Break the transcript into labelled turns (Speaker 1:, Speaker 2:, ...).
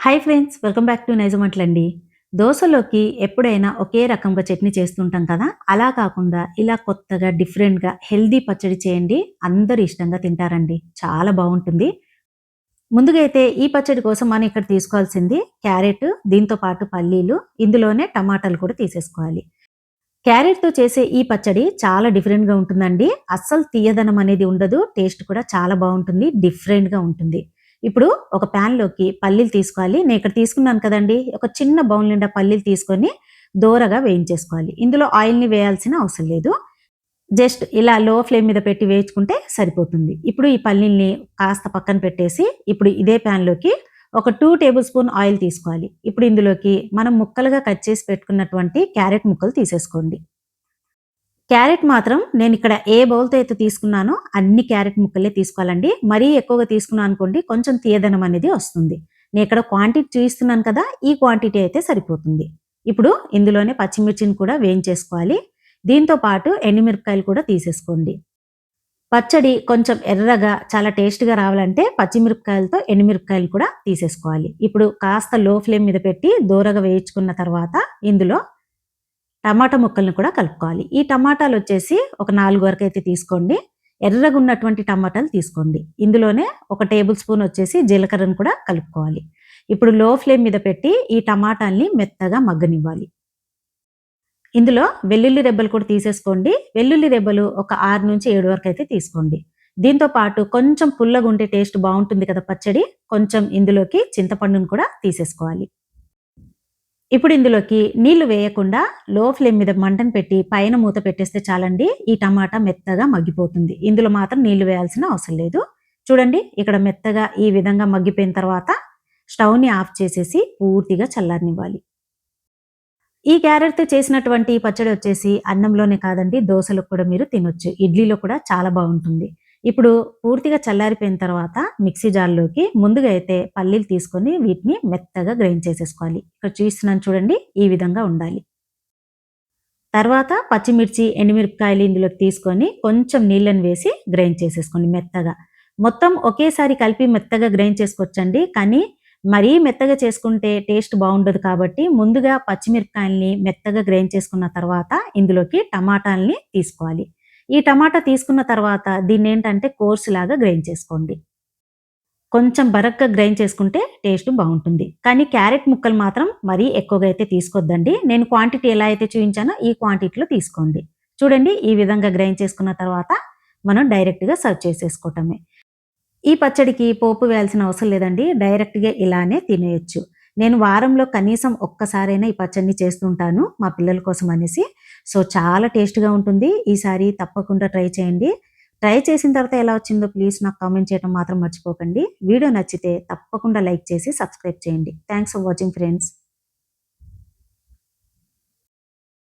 Speaker 1: Hi friends, welcome back to Nizam వంటలండి. దోసలోకి ఎప్పుడైనా ఒకే రకంగా చట్నీ చేస్తుంటాం కదా! అలా కాకుండా ఇలా కొత్తగా డిఫరెంట్‌గా హెల్తీ పచ్చడి చేయండి. అందరూ ఇష్టంగా తింటారండి. చాలా బావుంటుంది. ముందుగా అయితే ఈ పచ్చడి కోసం మనం ఇక్కడ తీసుకోవాల్సింది క్యారెట్, దీంతో పాటు పల్లీలు, ఇందులోనే టమాటాలు కూడా తీసేసుకోవాలి. క్యారెట్‌తో చేసే ఈ పచ్చడి చాలా డిఫరెంట్‌గా ఉంటుందండి. అస్సలు తియ్యదనం అనేది ఉండదు. టేస్ట్ కూడా చాలా బావుంటుంది. డిఫరెంట్‌గా ఉంటుంది. ఇప్పుడు ఒక ప్యాన్‌లోకి పల్లీలు తీసుకోవాలి. నేను ఇక్కడ తీసుకున్నాను కదండీ! ఒక చిన్న బౌల్ నిండా పల్లీలు తీసుకొని దోరగా వేయించేసుకోవాలి. ఇందులో ఆయిల్‌ని వేయాల్సిన అవసరం లేదు. జస్ట్ ఇలా లో ఫ్లేమ్ మీద పెట్టి వేయించుకుంటే సరిపోతుంది. ఇప్పుడు ఈ పల్లీల్ని కాస్త పక్కన పెట్టేసి, ఇప్పుడు ఇదే ప్యాన్‌లోకి ఒక 2 టేబుల్ స్పూన్ ఆయిల్ తీసుకోవాలి. ఇప్పుడు ఇందులోకి మనం ముక్కలుగా కట్ చేసి పెట్టుకున్నటువంటి క్యారెట్ ముక్కలు తీసేసుకోండి. క్యారెట్ మాత్రం నేనిక్కడ ఏ బౌల్‌తో అయితే తీసుకున్నానో అన్ని క్యారెట్ ముక్కలే తీసుకోవాలండి. మరీ ఎక్కువగా తీసుకున్నాను అనుకోండి కొంచెం తీయదనం అనేది వస్తుంది. నేనిక్కడ క్వాంటిటీ చూయిస్తున్నాను కదా! ఈ క్వాంటిటీ అయితే సరిపోతుంది. ఇప్పుడు ఇందులోనే పచ్చిమిర్చిని కూడా వేయించేసుకోవాలి. దీంతో పాటు ఎండుమిరపకాయలు కూడా తీసేసుకోండి. పచ్చడి కొంచెం ఎర్రగా చాలా టేస్ట్‌గా రావాలంటే పచ్చిమిరపకాయలతో ఎండుమిరపకాయలు కూడా తీసేసుకోవాలి. ఇప్పుడు కాస్త లో ఫ్లేమ్ మీద పెట్టి దోరగా వేయించుకున్న తర్వాత ఇందులో టమాటా ముక్కల్ని కూడా కలుపుకోవాలి. ఈ టమాటాలొచ్చేసి ఒక 4 వరకైతే తీసుకోండి. ఎర్రగున్నటువంటి టమాటాలు తీసుకోండి. ఇందులోనే ఒక టేబుల్ స్పూన్ వచ్చేసి జీలకర్రను కూడా కలుపుకోవాలి. ఇప్పుడు లో ఫ్లేమ్ మీద పెట్టి ఈ టమాటాల్ని మెత్తగా మగ్గనివ్వాలి. ఇందులో వెల్లుల్లి రెబ్బలు కూడా తీసేసుకోండి. వెల్లుల్లి రెబ్బలు ఒక 6-7 వరకైతే తీసుకోండి. దీంతో పాటు కొంచెం పుల్లగుంటే టేస్ట్ బావుంటుంది కదా పచ్చడి. కొంచెం ఇందులోకి చింతపండును కూడా తీసేసుకోవాలి. ఇప్పుడు ఇందులోకి నీళ్లు వేయకుండా లో ఫ్లేమ్ మీద మంటను పెట్టి పైన మూత పెట్టేస్తే చాలండి. ఈ టమాటా మెత్తగా మగ్గిపోతుంది. ఇందులో మాత్రం నీళ్లు వేయాల్సిన అవసరం లేదు. చూడండి ఇక్కడ మెత్తగా ఈ విధంగా మగ్గిపోయిన తర్వాత స్టవ్‌ని ఆఫ్ చేసేసి పూర్తిగా చల్లారనివ్వాలి. ఈ క్యారెట్‌తో చేసినటువంటి పచ్చడి వచ్చేసి అన్నంలోనే కాదండి, దోసలకు కూడా మీరు తినొచ్చు. ఇడ్లీలో కూడా చాలా బావుంటుంది. ఇప్పుడు పూర్తిగా చల్లారిపోయిన తర్వాత మిక్సీ జార్‌లోకి ముందుగా అయితే పల్లీలు తీసుకొని వీటిని మెత్తగా గ్రైండ్ చేసేసుకోవాలి. ఇక్కడ చూపిస్తున్నాను చూడండి, ఈ విధంగా ఉండాలి. తర్వాత పచ్చిమిర్చి, ఎండుమిరపకాయలు ఇందులోకి తీసుకొని కొంచెం నీళ్ళని వేసి గ్రైండ్ చేసేసుకోండి మెత్తగా. మొత్తం ఒకేసారి కలిపి మెత్తగా గ్రైండ్ చేసుకోవచ్చండి. కానీ మరీ మెత్తగా చేసుకుంటే టేస్ట్ బావుండదు కాబట్టి ముందుగా పచ్చిమిరపకాయల్ని మెత్తగా గ్రైండ్ చేసుకున్న తర్వాత ఇందులోకి టమాటాల్ని తీసుకోవాలి. ఈ టమాటా తీసుకున్న తర్వాత దీన్నేంటంటే కోర్స్‌లాగా గ్రైండ్ చేసుకోండి. కొంచెం బరగ్గా గ్రైండ్ చేసుకుంటే టేస్ట్ బావుంటుంది. కానీ క్యారెట్ ముక్కలు మాత్రం మరీ ఎక్కువగా అయితే తీసుకోవద్దండి. నేను క్వాంటిటీ ఎలా అయితే చూయించానో ఈ క్వాంటిటీలో తీసుకోండి. చూడండి ఈ విధంగా గ్రైండ్ చేసుకున్న తర్వాత మనం డైరెక్ట్‌గా సర్వ్ చేసేసుకోవటమే. ఈ పచ్చడికి పోపు వేయాల్సిన అవసరం లేదండి. డైరెక్ట్‌గా ఇలానే తినేయొచ్చు. నేను వారంలో కనీసం ఒక్కసారైనా ఈ పచ్చడిని చేస్తుంటాను మా పిల్లల కోసం అనేసి. సో, చాలా టేస్ట్‌గా ఉంటుంది. ఈసారి తప్పకుండా ట్రై చేయండి. ట్రై చేసిన తర్వాత ఎలా వచ్చిందో ప్లీజ్ నాకు కామెంట్ చేయడం మాత్రం మర్చిపోకండి. వీడియో నచ్చితే తప్పకుండా లైక్ చేసి సబ్స్క్రైబ్ చేయండి. Thanks for watching friends.